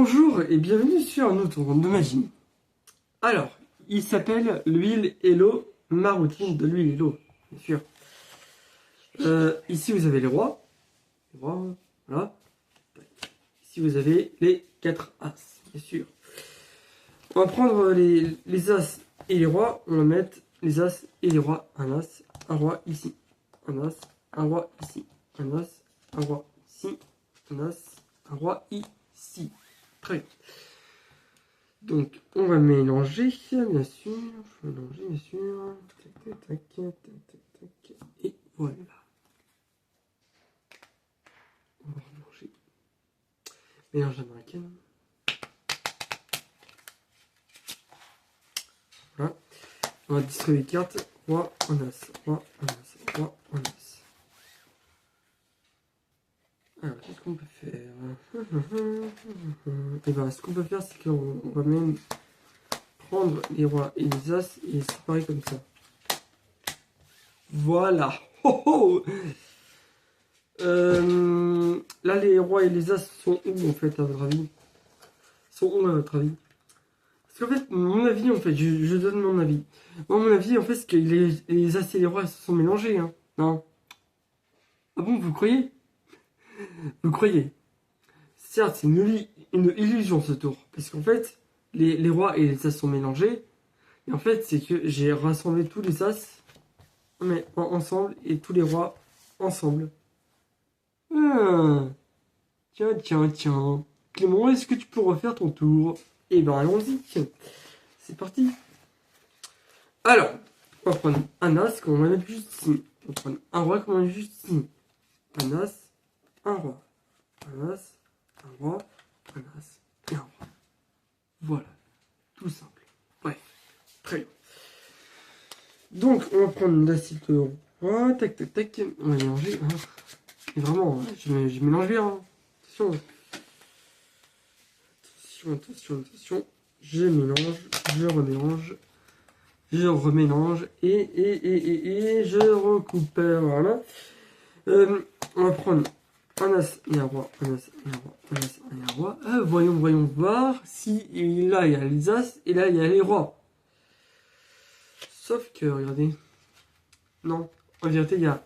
Bonjour et bienvenue sur un autre round de magie. Alors, il s'appelle l'huile et l'eau, ma routine de l'huile et l'eau, bien sûr. Ici vous avez les rois, voilà. Ici vous avez les 4 as, bien sûr. On va prendre les as et les rois, on va mettre les as et les rois, un roi ici, un as, un roi ici, un as, un roi ici, un as, un roi ici. Très bien. Donc, on va mélanger, bien sûr. Mélanger, bien sûr. Tac, tac, tac, tac, tac, tac. Et voilà. On va mélanger. Mélange américaine. Voilà. On va distribuer les cartes. Roi, un as. Roi, un as. Roi, un as. Alors, qu'est-ce qu'on peut faire? Et ben, ce qu'on peut faire, c'est qu'on va même prendre les rois et les as et les séparer comme ça. Voilà. Oh, oh. Là, les rois et les as sont où, en fait, à votre avis? Sont où, à votre avis? Parce qu'en fait, mon avis, en fait, je donne mon avis. Moi, mon avis, en fait, c'est que les as et les rois se sont mélangés, hein. Non? Ah bon, vous croyez? Vous croyez? Certes, c'est une illusion, ce tour. Parce qu'en fait, les rois et les as sont mélangés. Et en fait, c'est que j'ai rassemblé tous les as mais ensemble et tous les rois ensemble. Ah. Tiens, tiens, tiens. Clément, est-ce que tu peux refaire ton tour? Eh ben, allons-y. C'est parti. Alors, on va prendre un as comme on va mettre juste ici. On va prendre un roi comme on va mettre juste ici. Un as, un roi. Un as, un roi, un as et un roi. Voilà. Tout simple. Bref. Très bien. Donc, on va prendre l'acide de roi. Tac, tac, tac. On va mélanger. Et vraiment, je mélange bien. Hein. Attention. Attention, attention, attention. Je mélange, je remélange, je remélange et je recoupe. Voilà. On va prendre un as et un roi, un as et un roi, un as et un roi. Voyons voir si là il y a les as et là il y a les rois. Sauf que, regardez, non, en vérité il y a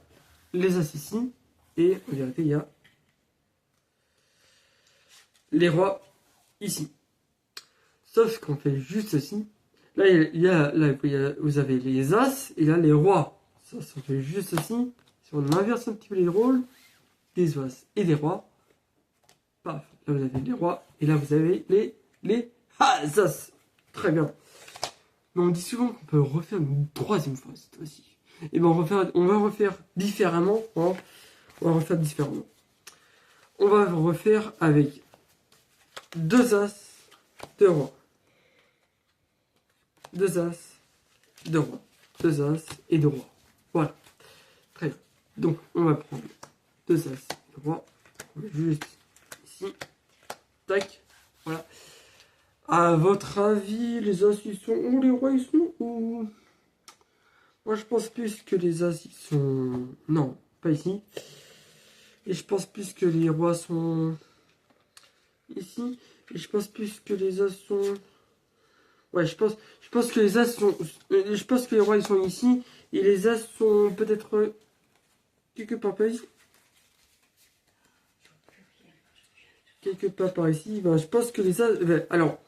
les as ici et en vérité il y a les rois ici. Sauf qu'on fait juste ceci. Là, vous avez les as et là les rois. Ça, on fait juste ceci. Si on inverse un petit peu les rôles, des as et des rois, paf, là vous avez les rois et là vous avez les as. Très bien. Mais on dit souvent qu'on peut refaire une troisième fois cette fois-ci. Et ben on va refaire différemment. Hein. On va refaire différemment. On va refaire avec deux as, deux rois. Deux as, deux rois. Deux as et deux rois. Voilà. Très bien. Donc, on va prendre deux as et deux rois. On va juste ici. Tac. Voilà. À votre avis, les as, ils sont où? Les rois, ils sont où? Moi, je pense plus que les as, ils sont... Non, pas ici. Et je pense plus que les rois sont... ici. Et je pense plus que les as sont... Ouais, je pense que les as sont... Je pense que les rois, ils sont ici. Et les as sont peut-être... quelque part par ici. Quelque part par ici. Ben, je pense que les as... alors,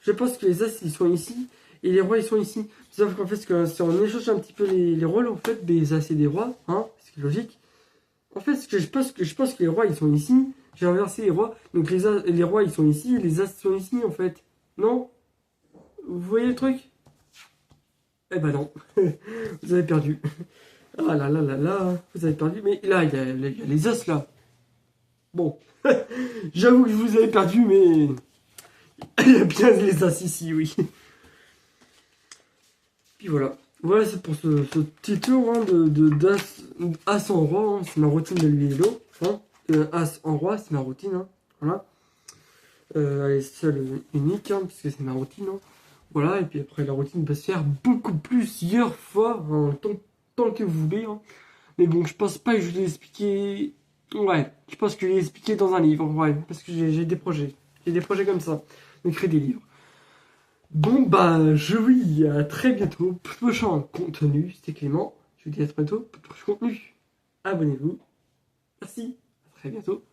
je pense que les as, ils sont ici. Et les rois, ils sont ici. Sauf qu'en fait, si on échange un petit peu les rôles, en fait, des as et des rois, hein, c'est logique. En fait, je pense que les rois, ils sont ici. J'ai inversé les rois. Donc les rois, ils sont ici. Et les as sont ici, en fait. Non? Vous voyez le truc? Eh ben non. Vous avez perdu. Ah là là là là. Vous avez perdu. Mais là, il y a les as, là. Bon. J'avoue que je vous avais perdu, mais... il y a bien les as ici, oui. Puis voilà. Voilà, c'est pour ce petit tour hein, d'as as en roi. Hein. C'est ma routine de l'huile et l'eau. Hein. As en roi, c'est ma routine. Hein. Voilà. Elle est seule, unique, hein, parce que c'est ma routine. Hein. Voilà, et puis après, la routine peut se faire beaucoup plusieurs fois, hein, tant que vous voulez. Hein. Mais bon, je pense pas que je vais l'expliquer. Ouais, je pense que je vais l'expliquer dans un livre. Ouais, parce que j'ai des projets. J'ai des projets comme ça, d'écrire des livres. Bon, bah, je vous dis à très bientôt. Prochain contenu, c'était Clément. Je vous dis à très bientôt pour le prochain contenu. Abonnez-vous. Merci. À très bientôt.